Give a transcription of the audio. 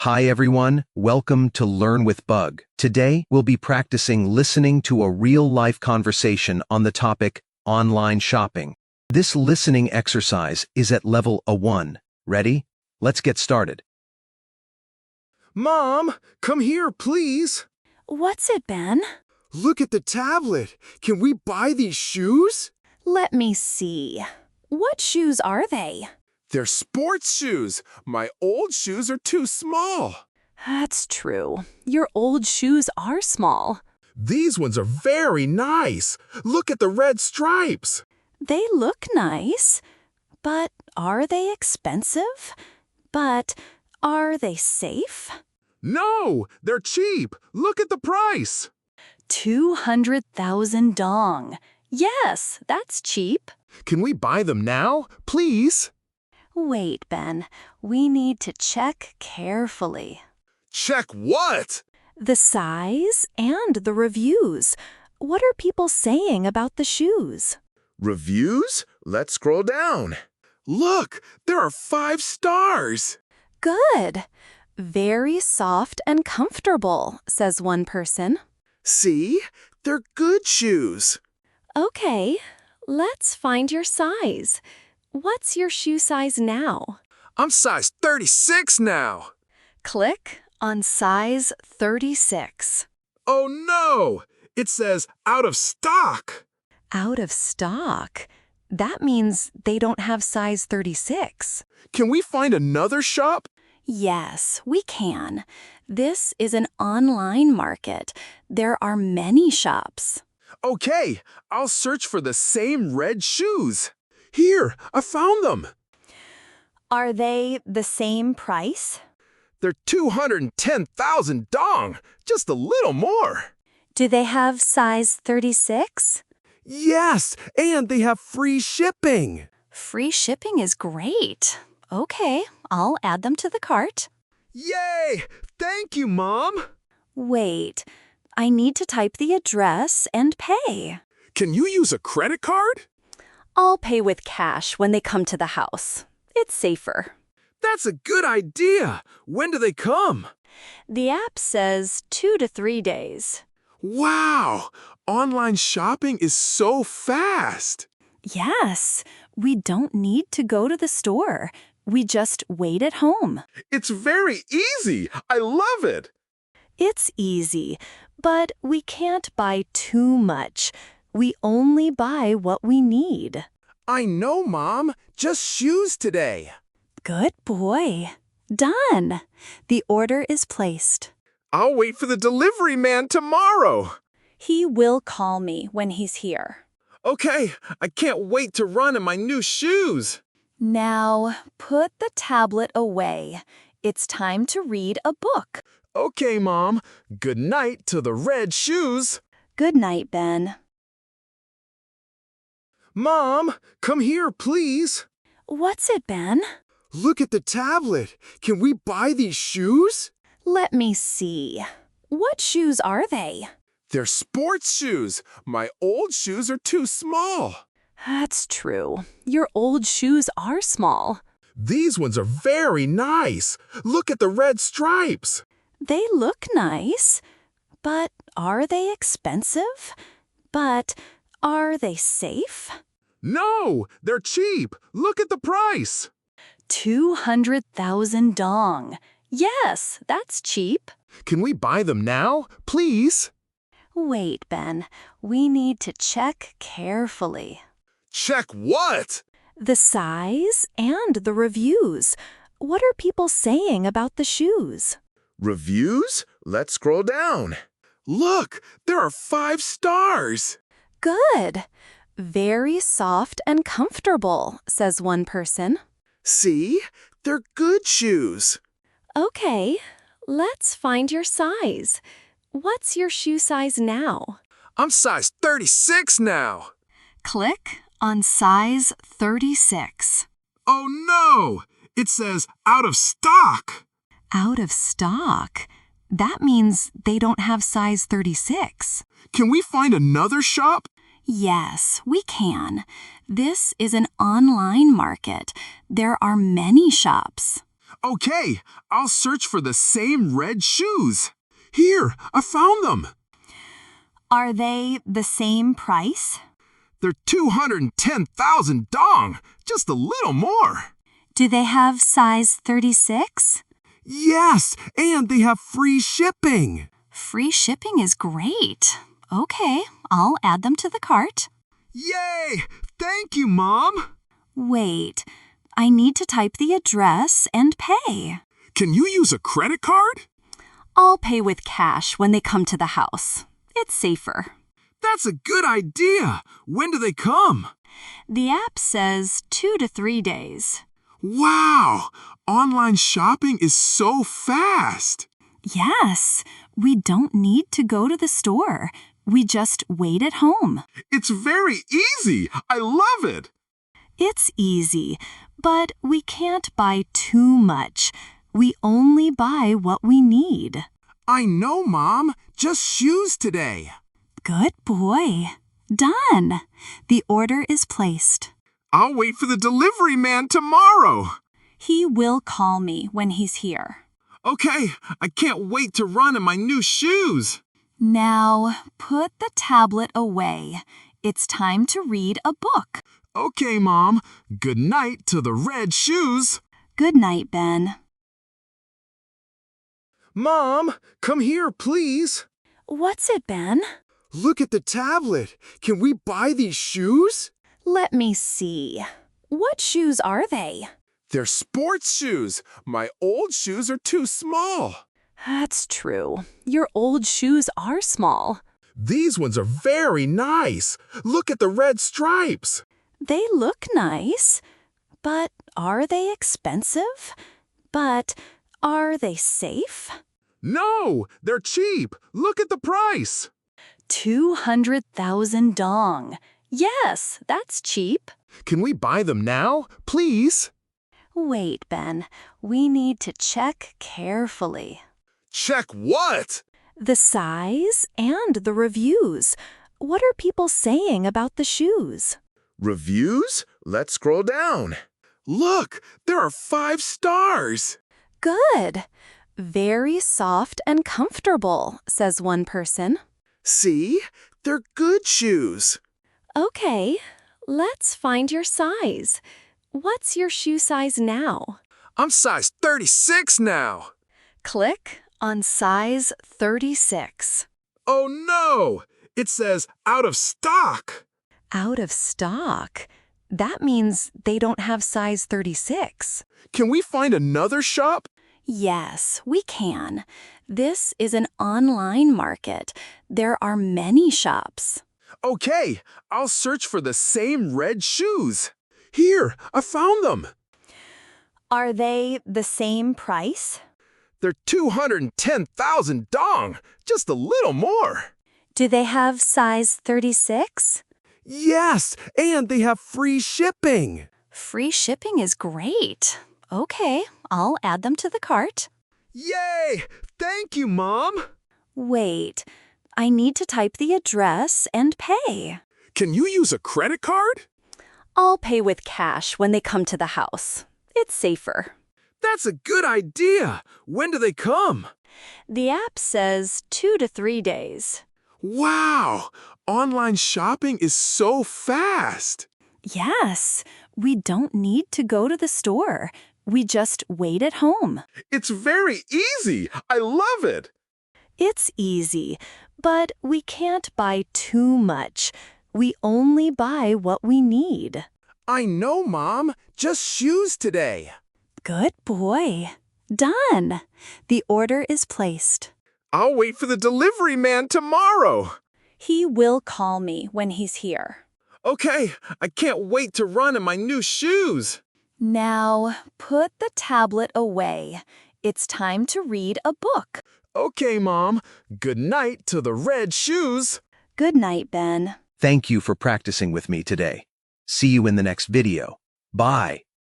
Hi everyone, welcome to Learn with Bug. Today, we'll be practicing listening to a real-life conversation on the topic online shopping. This listening exercise is at level A1. Ready? Let's get started. Mom, come here, please. What's it, Ben? Look at the tablet. Can we buy these shoes? Let me see. What shoes are they? They're sports shoes. My old shoes are too small. That's true. Your old shoes are small. These ones are very nice. Look at the red stripes. They look nice. But are they expensive? But are they safe? No, they're cheap. Look at the price. 200,000 dong. Yes, that's cheap. Can we buy them now, please? Wait, Ben. We need to check carefully. Check what? The size and the reviews. What are people saying about the shoes? Reviews? Let's scroll down. Look, there are 5 stars. Good. Very soft and comfortable, says one person. See? They're good shoes. Okay, let's find your size. What's your shoe size now? I'm size 36 now. Click on size 36. Oh no! It says out of stock. Out of stock? That means they don't have size 36. Can we find another shop? Yes, we can. This is an online market. There are many shops. Okay, I'll search for the same red shoes. Here, I found them. Are they the same price? They're 210,000 dong, just a little more. Do they have size 36? Yes, and they have free shipping. Free shipping is great. Okay, I'll add them to the cart. Yay! Thank you, Mom. Wait, I need to type the address and pay. Can you use a credit card? I'll pay with cash when they come to the house. It's safer. That's a good idea. When do they come? The app says 2 to 3 days. Wow! Online shopping is so fast. Yes, we don't need to go to the store. We just wait at home. It's very easy. I love it. It's easy, but we can't buy too much. We only buy what we need. I know, Mom. Just shoes today. Good boy. Done. The order is placed. I'll wait for the delivery man tomorrow. He will call me when he's here. Okay, I can't wait to run in my new shoes. Now, put the tablet away. It's time to read a book. Okay, Mom. Good night to the red shoes. Good night, Ben. Mom, come here, please. What's it, Ben? Look at the tablet. Can we buy these shoes? Let me see. What shoes are they? They're sports shoes. My old shoes are too small. That's true. Your old shoes are small. These ones are very nice. Look at the red stripes. They look nice. But are they expensive? But are they safe? No, they're cheap. Look at the price. 200,000 dong. Yes, that's cheap. Can we buy them now, please? Wait, Ben. We need to check carefully. Check what? The size and the reviews. What are people saying about the shoes? Reviews? Let's scroll down. Look, there are 5 stars. Good. Very soft and comfortable, says one person. See? They're good shoes. Okay, let's find your size. What's your shoe size now? I'm size 36 now. Click on size 36. Oh no! It says out of stock. Out of stock? That means they don't have size 36. Can we find another shop? Yes, we can. This is an online market. There are many shops. Okay, I'll search for the same red shoes. Here, I found them. Are they the same price? They're 210,000 dong, just a little more. Do they have size 36? Yes, and they have free shipping. Free shipping is great. Okay, I'll add them to the cart. Yay! Thank you, Mom. Wait, I need to type the address and pay. Can you use a credit card? I'll pay with cash when they come to the house. It's safer. That's a good idea. When do they come? The app says 2 to 3 days. Wow! Online shopping is so fast. Yes, we don't need to go to the store. We just wait at home. It's very easy. I love it. It's easy, but we can't buy too much. We only buy what we need. I know, Mom. Just shoes today. Good boy. Done. The order is placed. I'll wait for the delivery man tomorrow. He will call me when he's here. Okay, I can't wait to run in my new shoes. Now, put the tablet away. It's time to read a book. Okay, Mom. Good night to the red shoes. Good night, Ben. Mom, come here, please. What's it, Ben? Look at the tablet. Can we buy these shoes? Let me see. What shoes are they? They're sports shoes. My old shoes are too small. That's true. Your old shoes are small. These ones are very nice. Look at the red stripes. They look nice. But are they expensive? But are they safe? No, they're cheap. Look at the price. 200,000 dong. Yes, that's cheap. Can we buy them now, please? Wait, Ben. We need to check carefully. Check what? The size and the reviews. What are people saying about the shoes? Reviews? Let's scroll down. Look, there are 5 stars. Good. Very soft and comfortable, says one person. See? They're good shoes. Okay, let's find your size. What's your shoe size now? I'm size 36 now. Click on size 36. Oh no! It says out of stock. Out of stock? That means they don't have size 36. Can we find another shop? Yes, we can. This is an online market. There are many shops. Okay, I'll search for the same red shoes. Here, I found them. Are they the same price? They're 210,000 dong, just a little more. Do they have size 36? Yes, and they have free shipping. Free shipping is great. Okay, I'll add them to the cart. Yay! Thank you, Mom. Wait, I need to type the address and pay. Can you use a credit card? I'll pay with cash when they come to the house. It's safer. That's a good idea. When do they come? The app says 2 to 3 days. Wow! Online shopping is so fast. Yes, we don't need to go to the store. We just wait at home. It's very easy. I love it. It's easy, but we can't buy too much. We only buy what we need. I know, Mom. Just shoes today. Good boy. Done. The order is placed. I'll wait for the delivery man tomorrow. He will call me when he's here. Okay, I can't wait to run in my new shoes. Now, put the tablet away. It's time to read a book. Okay, Mom. Good night to the red shoes. Good night, Ben. Thank you for practicing with me today. See you in the next video. Bye.